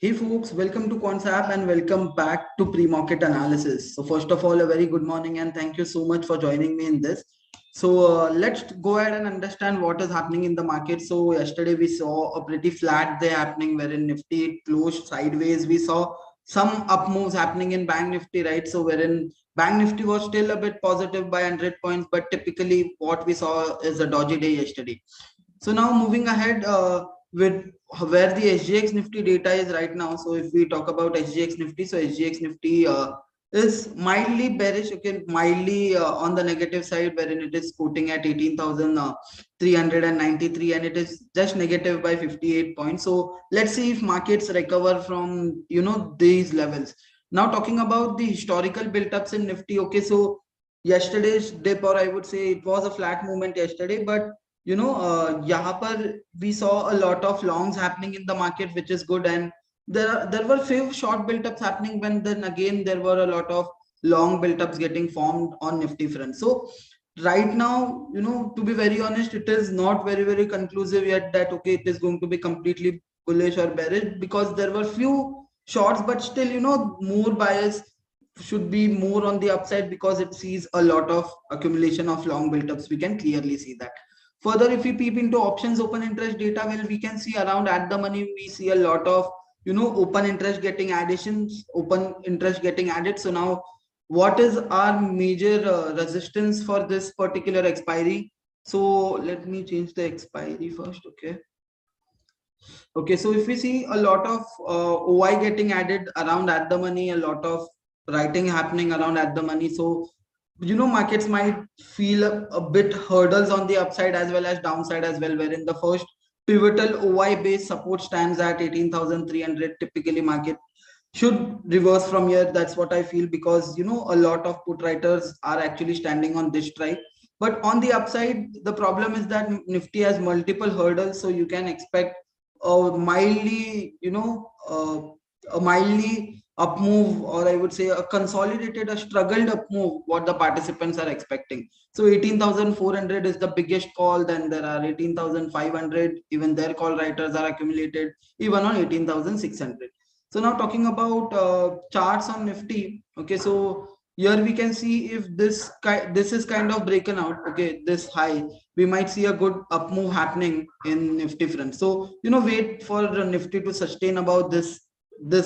Hey folks, welcome to QuantSap and welcome back to pre-market analysis. So first of all, a very good morning and thank you so much for joining me in this. So let's go ahead and understand what is happening in the market. So yesterday we saw a pretty flat day happening wherein Nifty closed sideways. We saw some up moves happening in Bank Nifty, right? So wherein Bank Nifty was still a bit positive by 100 points, but typically what we saw is a dodgy day yesterday. So now moving ahead with where the SGX Nifty data is right now. So if we talk about SGX Nifty, so SGX Nifty is mildly bearish, okay, mildly on the negative side, wherein it is quoting at 18,393 and it is just negative by 58 points. So let's see if markets recover from these levels. Now talking about the historical build-ups in Nifty, okay, so yesterday's dip, or I would say it was a flat movement yesterday, but यहाँ पर we saw a lot of longs happening in the market, which is good, and there were few short build-ups happening when then again there were a lot of long build-ups getting formed on Nifty front. So right now, to be very honest, it is not very conclusive yet that okay, it is going to be completely bullish or bearish because there were few shorts, but still, more bias should be more on the upside because it sees a lot of accumulation of long build-ups. We can clearly see that. Further, if we peep into options open interest data, well, we can see around at the money, we see a lot of, open interest getting additions, open interest getting added. So now what is our major resistance for this particular expiry? So let me change the expiry first. Okay, so if we see a lot of OI getting added around at the money, a lot of writing happening around at the money. So markets might feel a bit hurdles on the upside as well as downside as well, wherein the first pivotal OI based support stands at 18,300. Typically market should reverse from here. That's what I feel, because a lot of put writers are actually standing on this strike. But on the upside, the problem is that Nifty has multiple hurdles, so you can expect a mildly a mildly up move, or I would say a consolidated, a struggled up move, what the participants are expecting. So 18,400 is the biggest call, then there are 18,500, even their call writers are accumulated even on 18,600. So now talking about charts on Nifty, okay, so here we can see if this is kind of breaking out, okay, this high, we might see a good up move happening in Nifty front. So wait for Nifty to sustain about this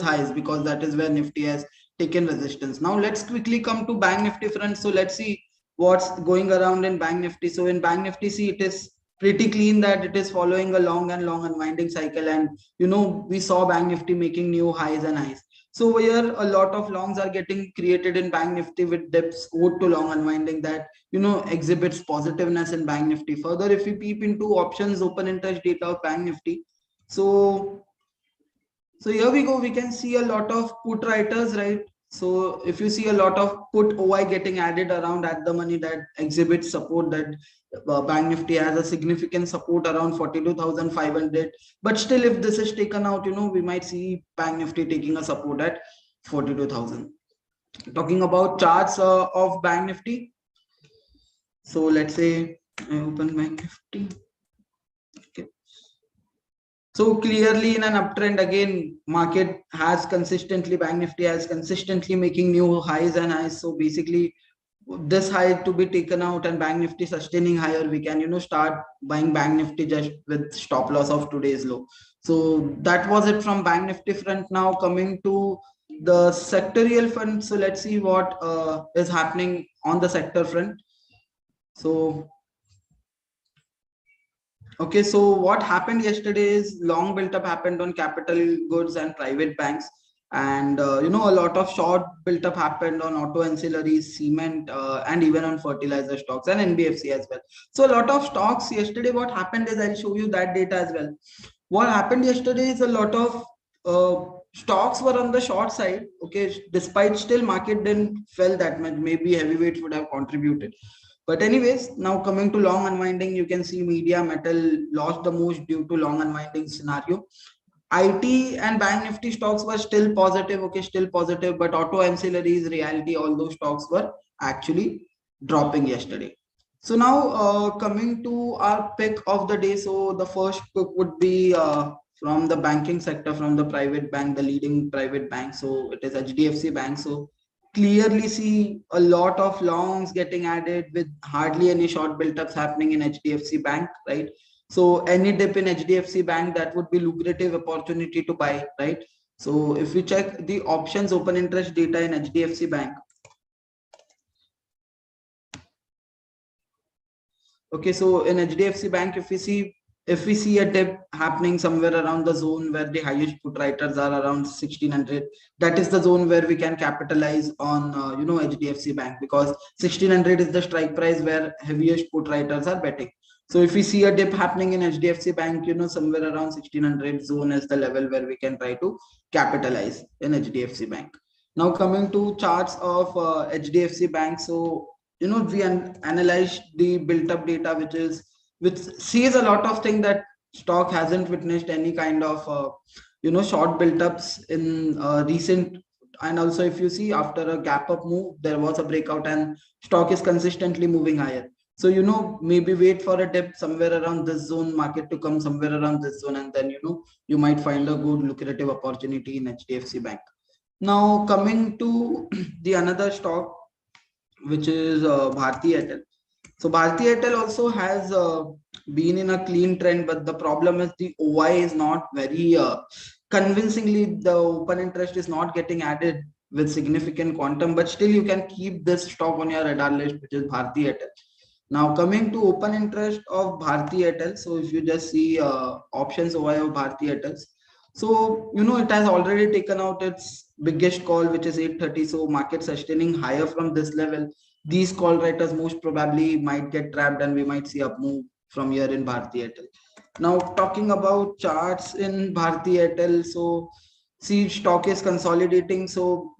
highs, because that is where Nifty has taken resistance. Now let's quickly come to Bank Nifty front. So let's see what's going around in Bank Nifty. So in Bank Nifty, see, it is pretty clean that it is following a long unwinding cycle, and we saw Bank Nifty making new highs and highs. So over here a lot of longs are getting created in Bank Nifty with dips owed to long unwinding that exhibits positiveness in Bank Nifty. Further, if we peep into options open interest data of Bank Nifty, so here we go, we can see a lot of put writers, right? So if you see a lot of put OI getting added around at the money, that exhibits support that Bank Nifty has a significant support around 42,500. But still, if this is taken out, we might see Bank Nifty taking a support at 42,000. Talking about charts of Bank Nifty. So let's say I open Bank Nifty. Okay. So clearly in an uptrend, again, market has consistently, Bank Nifty has consistently making new highs and highs. So basically this high to be taken out and Bank Nifty sustaining higher, we can, start buying Bank Nifty just with stop loss of today's low. So that was it from Bank Nifty front. Now coming to the sectorial front. So let's see what is happening on the sector front. So okay, so what happened yesterday is long built up happened on capital goods and private banks, and a lot of short built up happened on auto ancillaries, cement, and even on fertilizer stocks and NBFC as well. So a lot of stocks yesterday. What happened is, I'll show you that data as well. What happened yesterday is a lot of stocks were on the short side. Okay, despite still market didn't fell that much. Maybe heavyweights would have contributed. But anyways, now coming to long unwinding, you can see media metal lost the most due to long unwinding scenario. IT and Bank Nifty stocks were still positive, okay, still positive, but auto ancillaries, reality, all those stocks were actually dropping yesterday. So now coming to our pick of the day. So the first pick would be from the banking sector, from the private bank, the leading private bank. So it is HDFC Bank. So clearly see a lot of longs getting added with hardly any short build-ups happening in HDFC Bank, right? So any dip in HDFC Bank, that would be lucrative opportunity to buy, right? So if we check the options open interest data in HDFC Bank. Okay, so in HDFC Bank, if we see a dip happening somewhere around the zone where the highest put writers are around 1600, that is the zone where we can capitalize on HDFC Bank, because 1600 is the strike price where heaviest put writers are betting. So if we see a dip happening in HDFC Bank, somewhere around 1600 zone is the level where we can try to capitalize in HDFC Bank. Now coming to charts of HDFC Bank. So we analyze the built up data, which sees a lot of things that stock hasn't witnessed any kind of short built ups in recent. And also if you see, after a gap up move, there was a breakout and stock is consistently moving higher. So maybe wait for a dip somewhere around this zone, market to come somewhere around this zone, and then you might find a good lucrative opportunity in HDFC Bank. Now coming to the another stock, which is Bharti Airtel. So Bharti Airtel also has been in a clean trend, but the problem is the OI is not very convincingly, the open interest is not getting added with significant quantum, but still you can keep this stock on your radar list, which is Bharti Airtel. Now coming to open interest of Bharti Airtel. So if you just see options OI of Bharti Airtel, so it has already taken out its biggest call, which is 830. So market sustaining higher from this level, these call writers most probably might get trapped and we might see a move from here in Bharti Airtel. Now talking about charts in Bharti Airtel, so see, stock is consolidating. So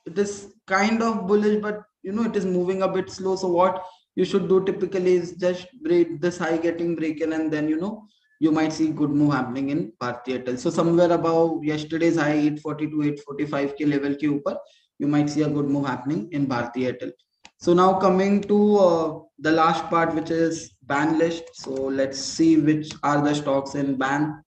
this kind of bullish, but it is moving a bit slow. So what you should do typically is just break this high getting breaken, and then you might see good move happening in Bharti Airtel. So somewhere above yesterday's high 840 to 845 k level ke upar, you might see a good move happening in Bharti Airtel. So now coming to the last part, which is ban list. So let's see which are the stocks in ban.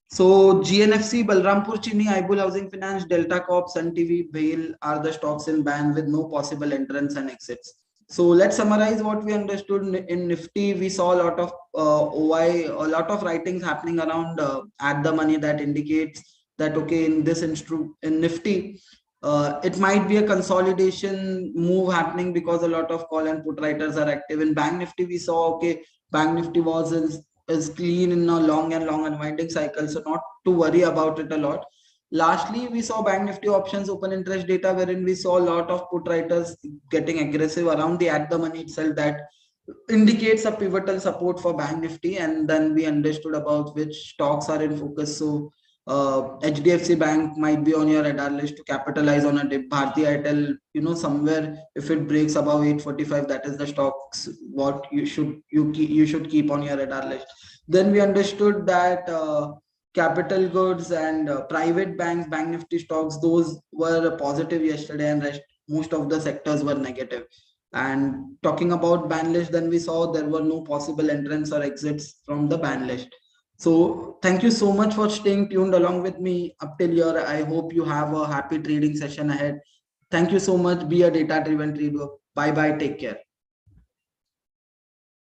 So GNFC, Balrampur Chini, Aibul Housing Finance, Delta Corp, Sun TV, BHAIL are the stocks in ban with no possible entrance and exits. So let's summarize what we understood in Nifty. We saw a lot of OI, a lot of writings happening around at the money that indicates that, okay, in this in Nifty, it might be a consolidation move happening because a lot of call and put writers are active. In Bank Nifty, we saw, okay, Bank Nifty is clean in a long unwinding cycle, so not to worry about it a lot. Lastly, we saw Bank Nifty options open interest data, wherein we saw a lot of put writers getting aggressive around the at the money itself. That indicates a pivotal support for Bank Nifty, and then we understood about which stocks are in focus. So HDFC Bank might be on your radar list to capitalize on a dip. Bharti Airtel, somewhere if it breaks above 845, that is the stocks what you should keep on your radar list. Then we understood that capital goods and private banks, Bank Nifty stocks, those were positive yesterday, and most of the sectors were negative. And talking about ban list, then we saw there were no possible entrants or exits from the ban list. So thank you so much for staying tuned along with me up till here. I hope you have a happy trading session ahead. Thank you so much. Be a data driven trader. Bye bye. Take care.